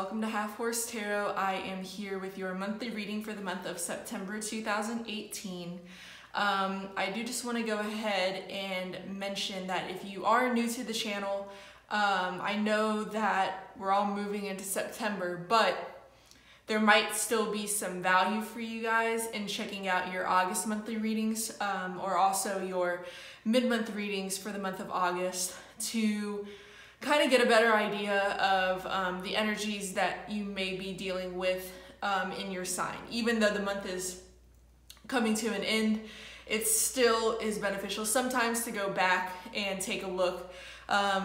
welcome to Half Horse Tarot. I am here with your monthly reading for the month of September 2018. I do just want to go ahead and mention that if you are new to the channel, I know that we're all moving into September, but there might still be some value for you guys in checking out your August monthly readings, or also your mid-month readings for the month of August to kind of get a better idea of the energies that you may be dealing with in your sign. Even though the month is coming to an end, it still is beneficial sometimes to go back and take a look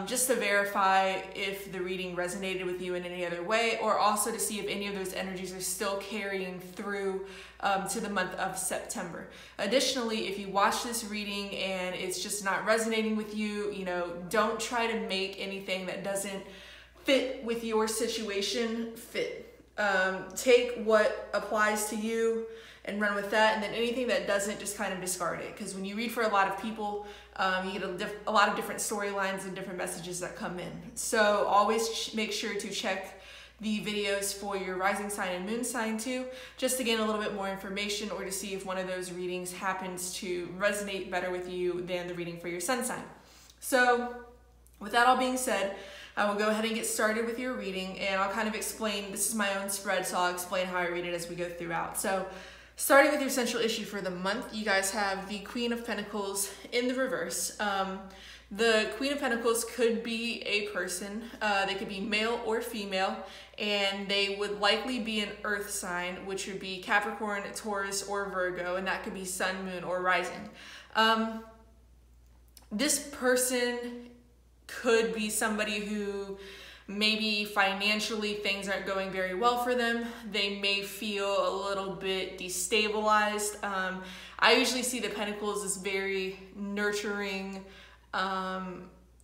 just to verify if the reading resonated with you in any other way, or also to see if any of those energies are still carrying through to the month of September. Additionally, if you watch this reading and it's just not resonating with you, don't try to make anything that doesn't fit with your situation fit. Take what applies to you and run with that, and then anything that doesn't, just kind of discard it. Because when you read for a lot of people, you get a lot of different storylines and different messages that come in. So always make sure to check the videos for your rising sign and moon sign too, just to gain a little bit more information, or to see if one of those readings happens to resonate better with you than the reading for your sun sign. So with that all being said, I will go ahead and get started with your reading, and I'll kind of explain, this is my own spread, so I'll explain how I read it as we go throughout. So starting with your central issue for the month, you guys have the Queen of Pentacles in the reverse. The Queen of Pentacles could be a person. They could be male or female, and they would likely be an earth sign, which would be Capricorn, Taurus, or Virgo, and that could be sun, moon, or rising. This person could be somebody who maybe financially things aren't going very well for them. They may feel a little bit destabilized. I usually see the Pentacles as very nurturing, a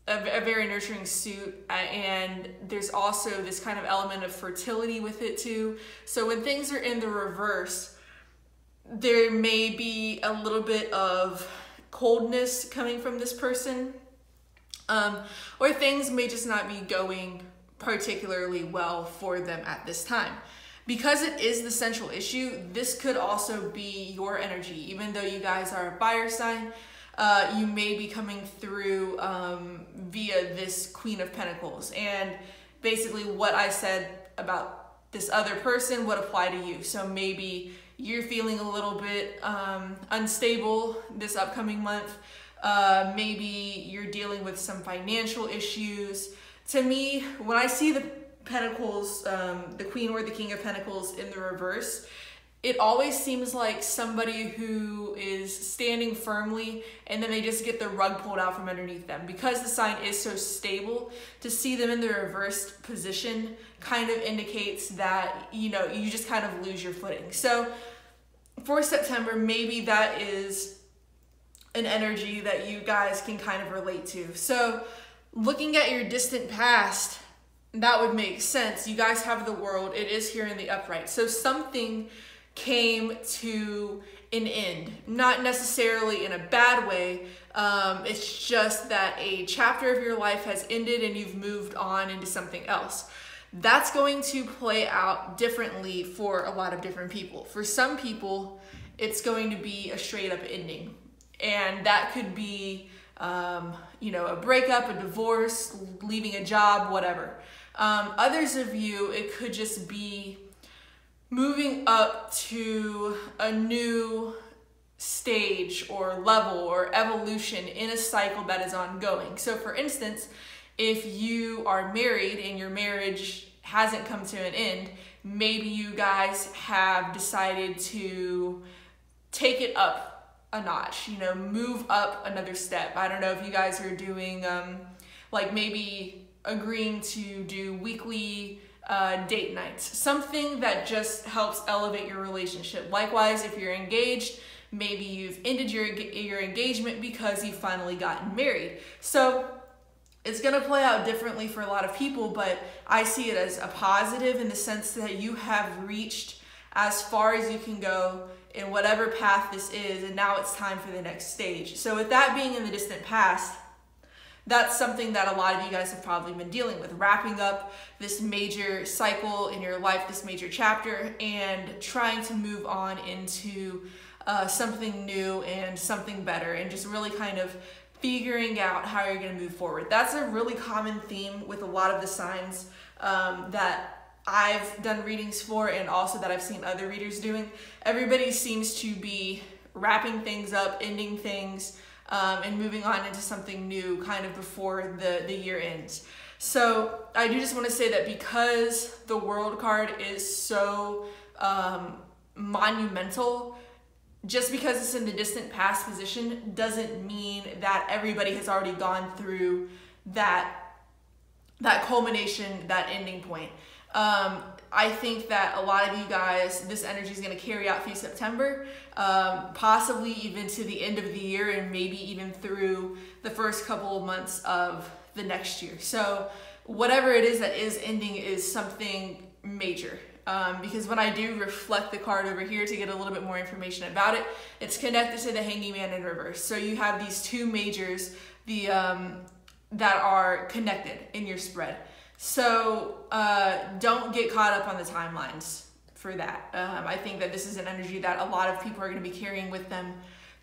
very nurturing suit, and there's also this kind of element of fertility with it too. So when things are in the reverse, there may be a little bit of coldness coming from this person, or things may just not be going particularly well for them at this time. Because it is the central issue, this could also be your energy. Even though you guys are a fire sign, you may be coming through via this Queen of Pentacles. And basically what I said about this other person would apply to you. So maybe you're feeling a little bit unstable this upcoming month. Maybe you're dealing with some financial issues. To me, when I see the Pentacles, the Queen or the King of Pentacles in the reverse, it always seems like somebody who is standing firmly and then they just get the rug pulled out from underneath them. Because the sign is so stable, to see them in the reversed position kind of indicates that, you just kind of lose your footing. So for September, maybe that is an energy that you guys can kind of relate to. So looking at your distant past, that would make sense. You guys have the World. It is here in the upright. So something came to an end, not necessarily in a bad way. It's just that a chapter of your life has ended and you've moved on into something else. That's going to play out differently for a lot of different people. For some people, it's going to be a straight up ending. And that could be, a breakup, a divorce, leaving a job, whatever. Others of you, it could just be moving up to a new stage or level or evolution in a cycle that is ongoing. So for instance, if you are married and your marriage hasn't come to an end, maybe you guys have decided to take it up a notch, move up another step. I don't know if you guys are doing like maybe agreeing to do weekly date nights, something that just helps elevate your relationship. Likewise, if you're engaged, maybe you've ended your engagement because you've finally gotten married. So it's going to play out differently for a lot of people, but I see it as a positive in the sense that you have reached as far as you can go in whatever path this is, and now it's time for the next stage. So with that being in the distant past, That's something that a lot of you guys have probably been dealing with, wrapping up this major cycle in your life, this major chapter, and trying to move on into something new and something better, and just really kind of figuring out how you're going to move forward. That's a really common theme with a lot of the signs that I've done readings for, and also that I've seen other readers doing. Everybody seems to be wrapping things up, ending things, and moving on into something new kind of before the year ends. So I do just want to say that because the World card is so monumental, just because it's in the distant past position doesn't mean that everybody has already gone through that culmination, that ending point. I think that a lot of you guys, this energy is going to carry out through September, possibly even to the end of the year, and maybe even through the first couple of months of the next year. So whatever it is that is ending is something major. Because when I do reflect the card over here to get a little bit more information about it, it's connected to the Hanging Man in reverse. So you have these two majors that are connected in your spread. So don't get caught up on the timelines for that. I think that this is an energy that a lot of people are going to be carrying with them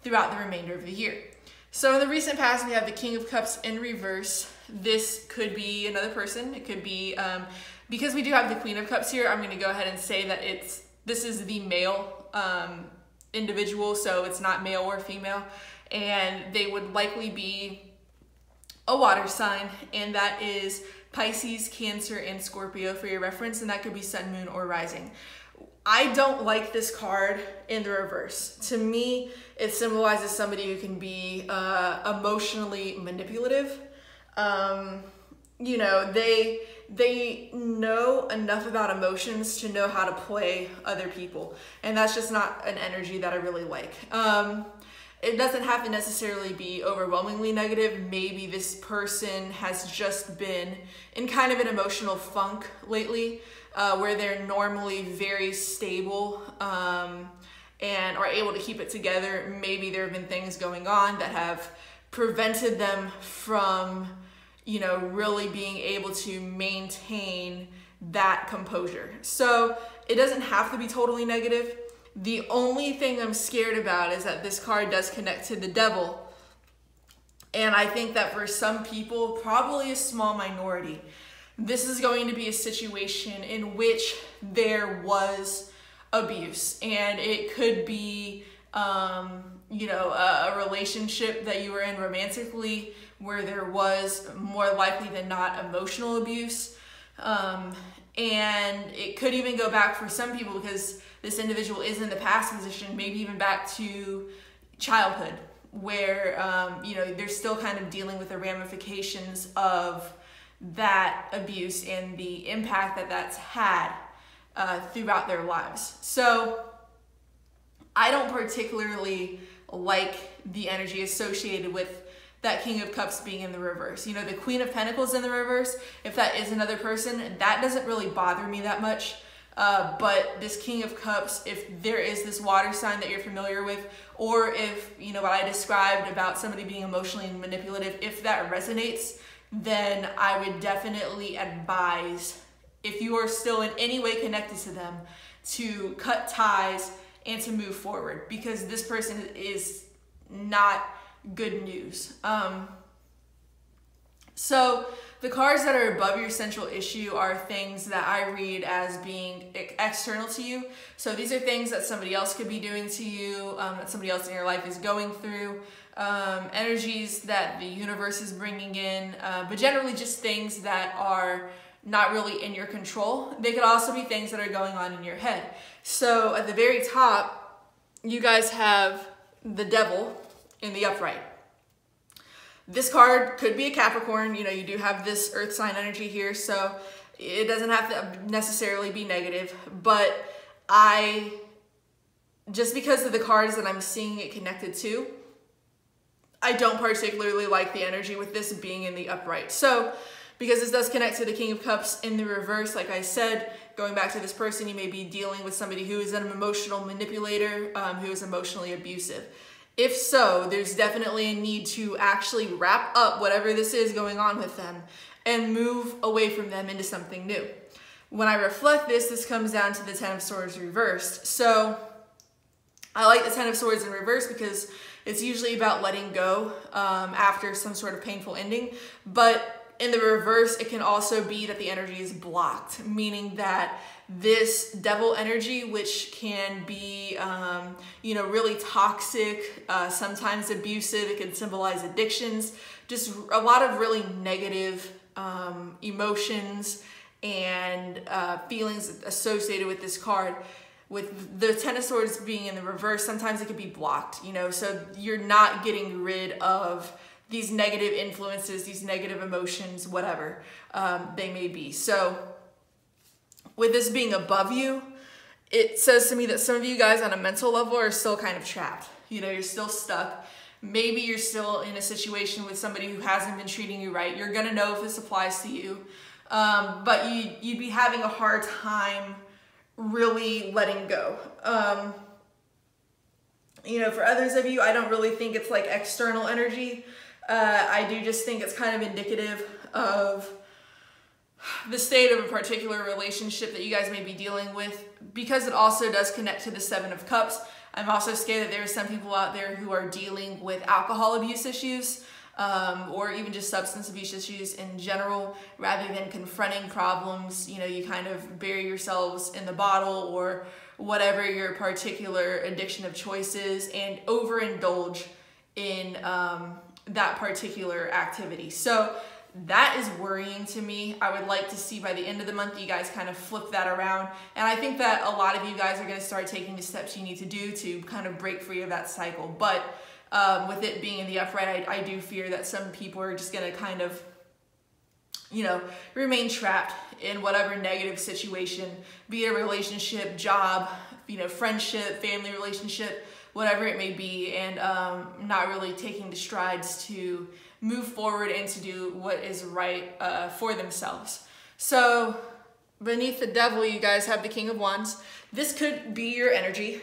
throughout the remainder of the year. So in the recent past, we have the King of Cups in reverse. This could be another person. It could be, because we do have the Queen of Cups here, I'm going to go ahead and say that this is the male individual, so it's not male or female, and they would likely be a water sign, and that is Pisces, Cancer, and Scorpio for your reference, and that could be Sun, Moon, or Rising. I don't like this card in the reverse. To me, it symbolizes somebody who can be emotionally manipulative. You know, they know enough about emotions to know how to play other people, and that's just not an energy that I really like. It doesn't have to necessarily be overwhelmingly negative. Maybe this person has just been in kind of an emotional funk lately, where they're normally very stable and are able to keep it together. Maybe there have been things going on that have prevented them from, you know, really being able to maintain that composure. So it doesn't have to be totally negative. The only thing I'm scared about is that this card does connect to the devil. And I think that for some people, probably a small minority, this is going to be a situation in which there was abuse. And it could be, you know, a relationship that you were in romantically where there was more likely than not emotional abuse. And it could even go back for some people because this individual is in the past position, maybe even back to childhood, where you know, they're still kind of dealing with the ramifications of that abuse and the impact that that's had throughout their lives. So I don't particularly like the energy associated with that King of Cups being in the reverse. You know, the Queen of Pentacles in the reverse, if that is another person, that doesn't really bother me that much. But this King of Cups, if there is this water sign that you're familiar with, or if, you know, what I described about somebody being emotionally manipulative, if that resonates, then I would definitely advise, if you are still in any way connected to them, to cut ties and to move forward, because this person is not good news. So the cards that are above your central issue are things that I read as being external to you. So these are things that somebody else could be doing to you, that somebody else in your life is going through, energies that the universe is bringing in, but generally just things that are not really in your control. They could also be things that are going on in your head. So at the very top, you guys have the Devil in the upright. This card could be a Capricorn. You know, you do have this earth sign energy here, so it doesn't have to necessarily be negative, but just because of the cards that I'm seeing it connected to, I don't particularly like the energy with this being in the upright. So because this does connect to the King of Cups in the reverse, like I said, going back to this person, you may be dealing with somebody who is an emotional manipulator, who is emotionally abusive. If so, there's definitely a need to actually wrap up whatever this is going on with them and move away from them into something new. When I reflect this comes down to the Ten of Swords reversed. So I like the Ten of Swords in reverse because it's usually about letting go after some sort of painful ending. But in the reverse, it can also be that the energy is blocked, meaning that this devil energy, which can be, really toxic, sometimes abusive, it can symbolize addictions, just a lot of really negative emotions and feelings associated with this card. With the Ten of Swords being in the reverse, sometimes it could be blocked, so you're not getting rid of these negative influences, these negative emotions, whatever they may be. So with this being above you, it says to me that some of you guys on a mental level are still kind of trapped. You're still stuck. Maybe you're still in a situation with somebody who hasn't been treating you right. You're gonna know if this applies to you, but you'd be having a hard time really letting go. For others of you, I don't really think it's like external energy. I do just think it's kind of indicative of the state of a particular relationship that you guys may be dealing with, because it also does connect to the Seven of Cups. I'm also scared that there are some people out there who are dealing with alcohol abuse issues, or even just substance abuse issues in general. Rather than confronting problems, you kind of bury yourselves in the bottle or whatever your particular addiction of choice is and overindulge in that particular activity. So that is worrying to me. I would like to see by the end of the month you guys kind of flip that around. And I think that a lot of you guys are going to start taking the steps you need to do to kind of break free of that cycle. But with it being in the upright, I do fear that some people are just going to kind of, remain trapped in whatever negative situation, be it a relationship, job, friendship, family relationship, whatever it may be, and not really taking the strides to move forward and to do what is right for themselves. So beneath the devil, you guys have the King of Wands. This could be your energy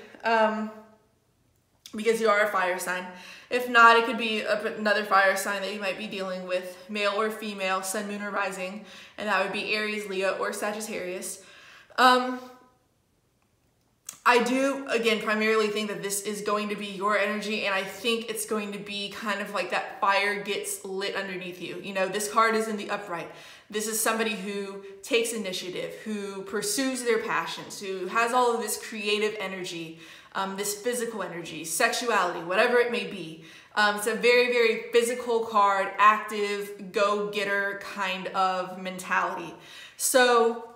because you are a fire sign. If not, it could be another fire sign that you might be dealing with, male or female, sun, moon, or rising, and that would be Aries, Leo, or Sagittarius. I do, again, primarily think that this is going to be your energy, and I think it's going to be kind of like that fire gets lit underneath you. This card is in the upright. This is somebody who takes initiative, who pursues their passions, who has all of this creative energy, this physical energy, sexuality, whatever it may be. It's a very, very physical card, active, go-getter kind of mentality. So,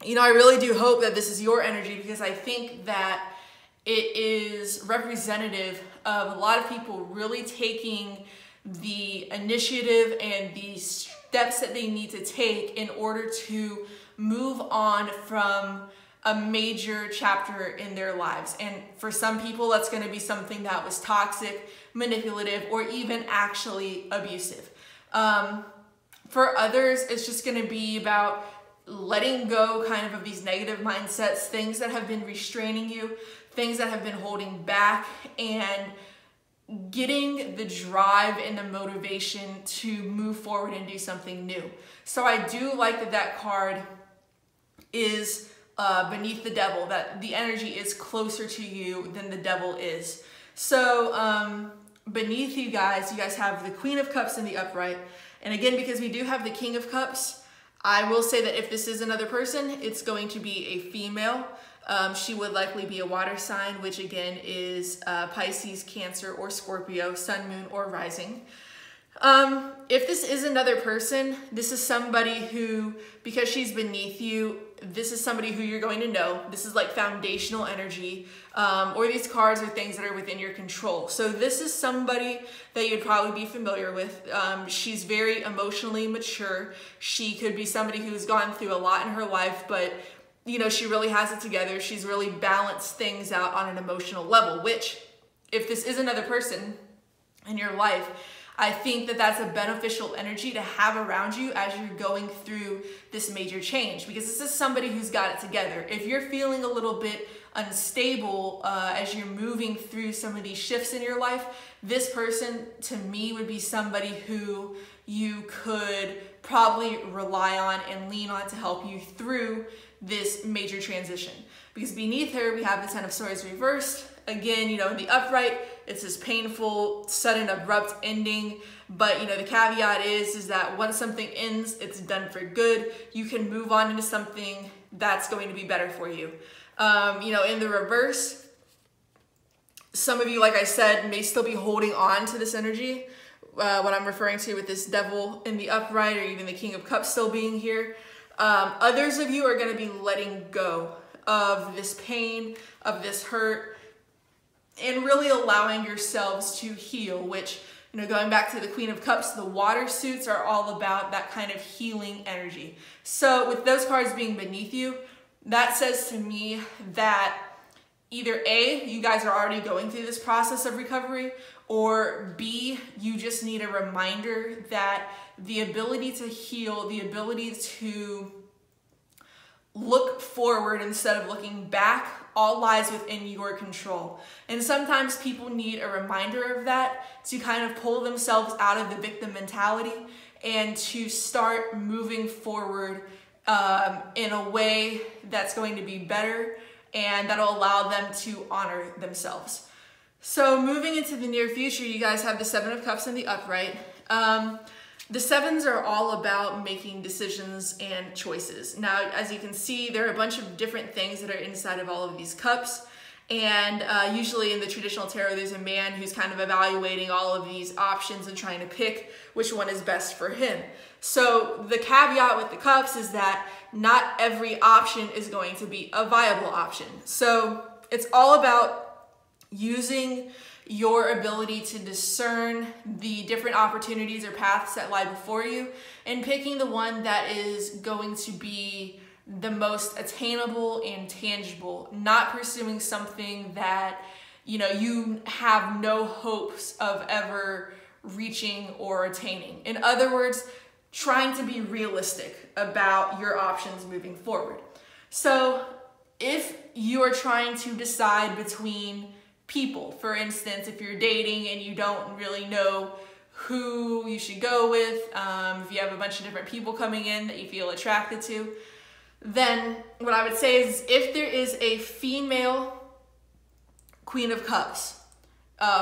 I really do hope that this is your energy, because I think that it is representative of a lot of people really taking the initiative and the steps that they need to take in order to move on from a major chapter in their lives. And for some people, that's going to be something that was toxic, manipulative, or even actually abusive. For others, it's just going to be about letting go kind of these negative mindsets, things that have been restraining you, things that have been holding back, and getting the drive and the motivation to move forward and do something new. So I do like that that card is beneath the devil, that the energy is closer to you than the devil is. So beneath you guys have the Queen of Cups in the upright. And again, because we do have the King of Cups, I will say that if this is another person, it's going to be a female. She would likely be a water sign, which again is Pisces, Cancer, or Scorpio, sun, moon, or rising. If this is another person, this is somebody who, because she's beneath you, this is somebody who you're going to know. This is like foundational energy, or these cards are things that are within your control. So this is somebody that you'd probably be familiar with. She's very emotionally mature. She could be somebody who's gone through a lot in her life, but she really has it together. She's really balanced things out on an emotional level, which if this is another person in your life, I think that that's a beneficial energy to have around you as you're going through this major change, because this is somebody who's got it together. If you're feeling a little bit unstable as you're moving through some of these shifts in your life, this person to me would be somebody who you could probably rely on and lean on to help you through this major transition. Because beneath her, we have the Ten of Swords reversed. Again, you know, in the upright, it's this painful, sudden, abrupt ending. But, you know, the caveat is that once something ends, it's done for good. You can move on into something that's going to be better for you. You know, in the reverse, some of you, like I said, may still be holding on to this energy. What I'm referring to with this Devil in the upright, or even the King of Cups still being here. Others of you are going to be letting go of this pain, of this hurt, and really allowing yourselves to heal, which, you know, going back to the Queen of Cups, the water suits are all about that kind of healing energy. So with those cards being beneath you, that says to me that either A, you guys are already going through this process of recovery, or B, you just need a reminder that the ability to heal, the ability to look forward instead of looking back, all lies within your control. And sometimes people need a reminder of that to kind of pull themselves out of the victim mentality and to start moving forward in a way that's going to be better and that'll allow them to honor themselves. So moving into the near future, you guys have the Seven of Cups in the upright. The sevens are all about making decisions and choices. Now, as you can see, there are a bunch of different things that are inside of all of these cups. And usually in the traditional tarot, there's a man who's kind of evaluating all of these options and trying to pick which one is best for him. So the caveat with the cups is that not every option is going to be a viable option. So it's all about using your ability to discern the different opportunities or paths that lie before you and picking the one that is going to be the most attainable and tangible, not pursuing something that, you know, you have no hopes of ever reaching or attaining. In other words, trying to be realistic about your options moving forward. So if you are trying to decide between people, for instance, if you're dating and you don't really know who you should go with, if you have a bunch of different people coming in that you feel attracted to, then what I would say is if there is a female Queen of Cups,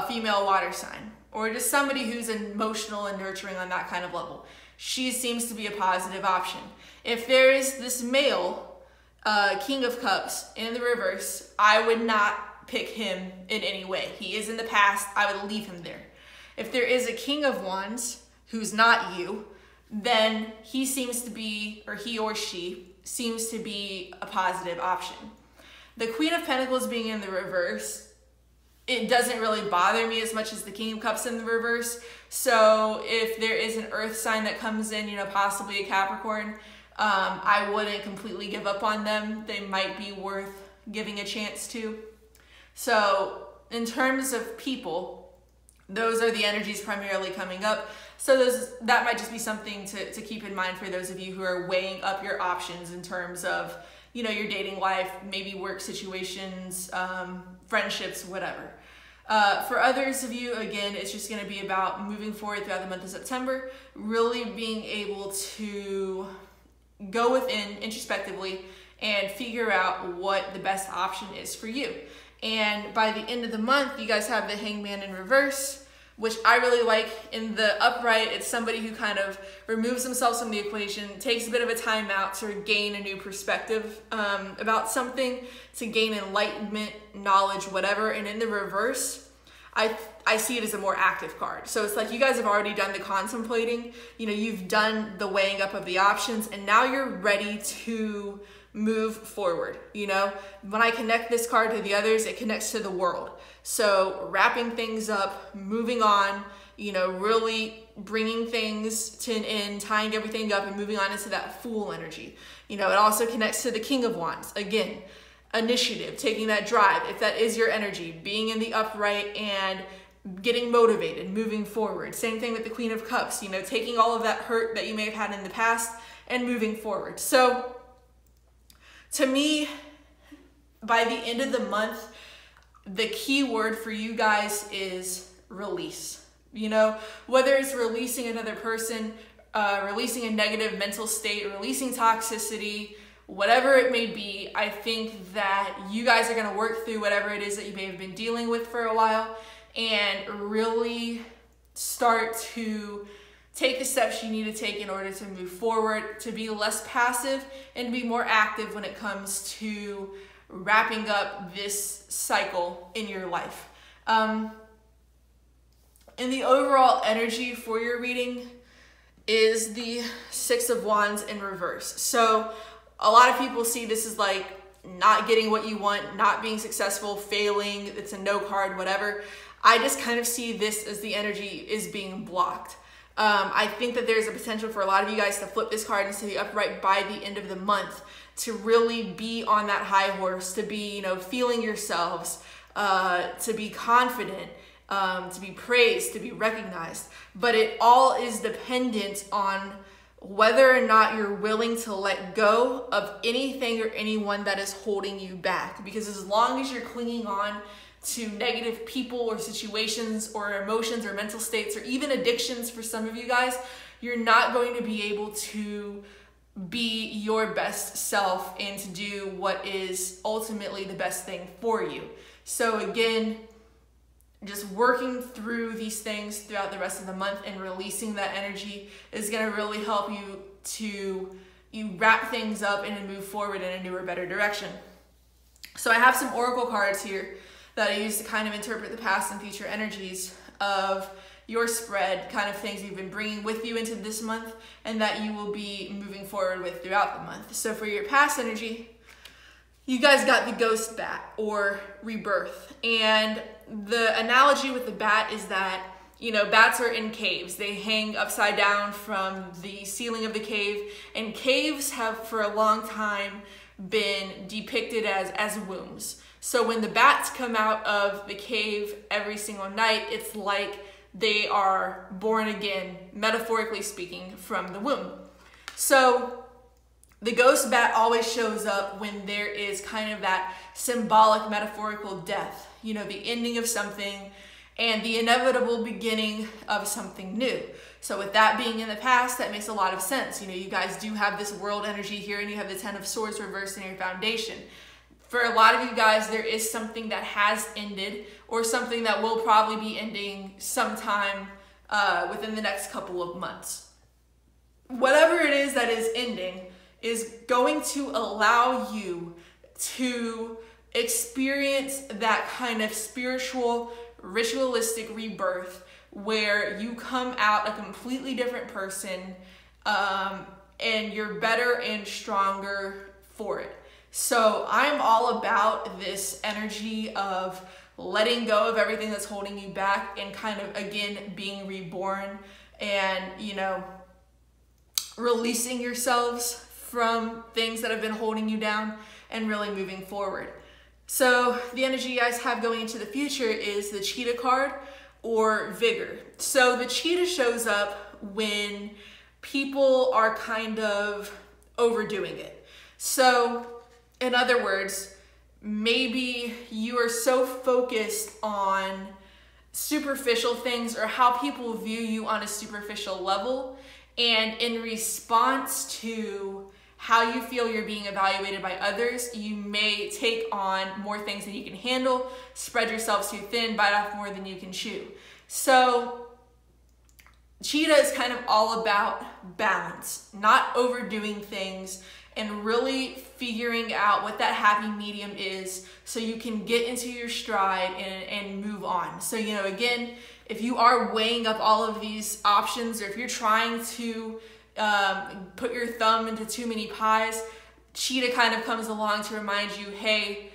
female water sign, or just somebody who's emotional and nurturing on that kind of level, she seems to be a positive option. If there is this male King of Cups in the reverse, I would not pick him in any way. He is in the past. I would leave him there. If there is a King of Wands who's not you, then he seems to be, or he or she seems to be a positive option. The Queen of Pentacles being in the reverse, it doesn't really bother me as much as the King of Cups in the reverse. So if there is an earth sign that comes in, you know, possibly a Capricorn, I wouldn't completely give up on them. They might be worth giving a chance to. So in terms of people, those are the energies primarily coming up. So that might just be something to keep in mind for those of you who are weighing up your options in terms of, you know, your dating life, maybe work situations, friendships, whatever. For others of you, again, it's just going to be about moving forward throughout the month of September, really being able to go within introspectively and figure out what the best option is for you. And by the end of the month, you guys have the Hangman in reverse, which I really like. In the upright, it's somebody who kind of removes themselves from the equation, takes a bit of a time out to gain a new perspective about something, to gain enlightenment, knowledge, whatever. And in the reverse, I see it as a more active card. So it's like you guys have already done the contemplating, you know, you've done the weighing up of the options, and now you're ready to move forward. You know, when I connect this card to the others, it connects to the world. So wrapping things up, moving on, you know, really bringing things to an end, tying everything up and moving on into that Fool energy. You know, it also connects to the King of Wands. Again, initiative, taking that drive, if that is your energy, being in the upright and getting motivated, moving forward. Same thing with the Queen of Cups, you know, taking all of that hurt that you may have had in the past and moving forward. So to me, by the end of the month, the key word for you guys is release. You know, whether it's releasing another person, releasing a negative mental state, releasing toxicity, whatever it may be, I think that you guys are going to work through whatever it is that you may have been dealing with for a while and really start to take the steps you need to take in order to move forward, to be less passive and be more active when it comes to wrapping up this cycle in your life. And the overall energy for your reading is the Six of Wands in reverse. So a lot of people see this as like not getting what you want, not being successful, failing, it's a no card, whatever. I just kind of see this as the energy is being blocked. I think that there's a potential for a lot of you guys to flip this card into the upright by the end of the month, to really be on that high horse, to be, you know, feeling yourselves, to be confident, to be praised, to be recognized. But it all is dependent on whether or not you're willing to let go of anything or anyone that is holding you back. Because as long as you're clinging on to negative people or situations or emotions or mental states or even addictions for some of you guys, you're not going to be able to be your best self and to do what is ultimately the best thing for you. So again, just working through these things throughout the rest of the month and releasing that energy is going to really help you to wrap things up and move forward in a newer, better direction. So I have some oracle cards here that I use to kind of interpret the past and future energies of your spread, kind of things you've been bringing with you into this month and that you will be moving forward with throughout the month. So for your past energy, you guys got the ghost bat or rebirth. And the analogy with the bat is that, you know, bats are in caves. They hang upside down from the ceiling of the cave, and caves have for a long time been depicted as wombs. So when the bats come out of the cave every single night, it's like they are born again, metaphorically speaking, from the womb. So the ghost bat always shows up when there is kind of that symbolic, metaphorical death, you know, the ending of something and the inevitable beginning of something new. So with that being in the past, that makes a lot of sense. You know, you guys do have this world energy here and you have the Ten of Swords reversed in your foundation. For a lot of you guys, there is something that has ended or something that will probably be ending sometime within the next couple of months. Whatever it is that is ending is going to allow you to experience that kind of spiritual, ritualistic rebirth where you come out a completely different person and you're better and stronger for it. So I'm all about this energy of letting go of everything that's holding you back and kind of, again, being reborn and, you know, releasing yourselves from things that have been holding you down and really moving forward. So the energy you guys have going into the future is the cheetah card or vigor. So the cheetah shows up when people are kind of overdoing it. So in other words, maybe you are so focused on superficial things or how people view you on a superficial level, and in response to how you feel you're being evaluated by others, you may take on more things than you can handle, spread yourself too thin, bite off more than you can chew. So cheetah is kind of all about balance, not overdoing things, and really figuring out what that happy medium is so you can get into your stride and move on. So, you know, again, if you are weighing up all of these options, or if you're trying to put your thumb into too many pies, cheetah kind of comes along to remind you, hey,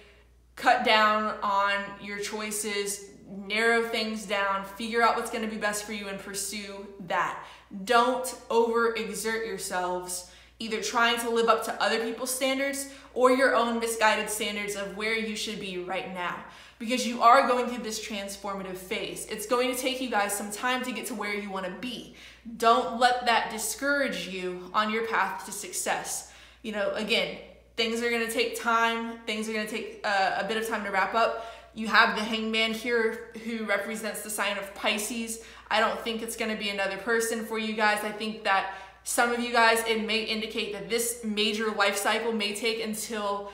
cut down on your choices, narrow things down, figure out what's going to be best for you and pursue that. Don't overexert yourselves, either trying to live up to other people's standards or your own misguided standards of where you should be right now. Because you are going through this transformative phase. It's going to take you guys some time to get to where you want to be. Don't let that discourage you on your path to success. You know, again, things are going to take time. Things are going to take a bit of time to wrap up. You have the Hangman here who represents the sign of Pisces. I don't think it's going to be another person for you guys. I think that some of you guys, it may indicate that this major life cycle may take until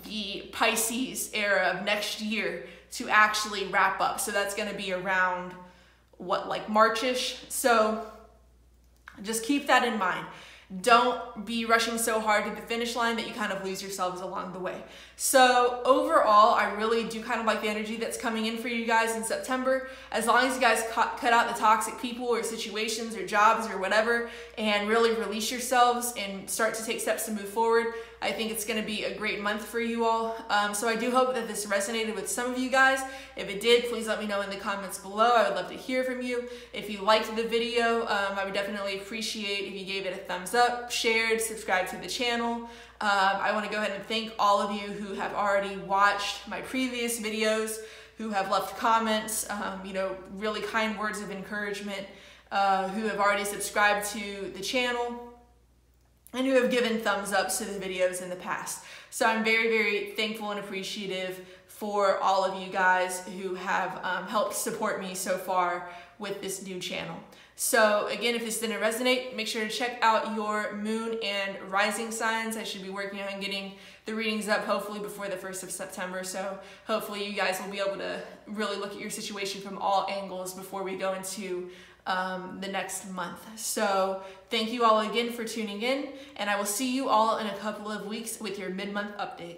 the Pisces era of next year to actually wrap up. So that's going to be around, what, like March-ish? So just keep that in mind. Don't be rushing so hard to the finish line that you kind of lose yourselves along the way. So overall, I really do kind of like the energy that's coming in for you guys in September. As long as you guys cut out the toxic people or situations or jobs or whatever, and really release yourselves and start to take steps to move forward, I think it's going to be a great month for you all. So I do hope that this resonated with some of you guys. If it did, please let me know in the comments below. I would love to hear from you. If you liked the video, I would definitely appreciate if you gave it a thumbs up, shared, subscribed to the channel. I want to go ahead and thank all of you who have already watched my previous videos, who have left comments, you know, really kind words of encouragement, who have already subscribed to the channel, and who have given thumbs ups to the videos in the past. So I'm very, very thankful and appreciative for all of you guys who have helped support me so far with this new channel. So again, if this didn't resonate, make sure to check out your moon and rising signs. I should be working on getting the readings up hopefully before the 1st of September. So hopefully you guys will be able to really look at your situation from all angles before we go into the next month. So thank you all again for tuning in, and I will see you all in a couple of weeks with your mid-month update.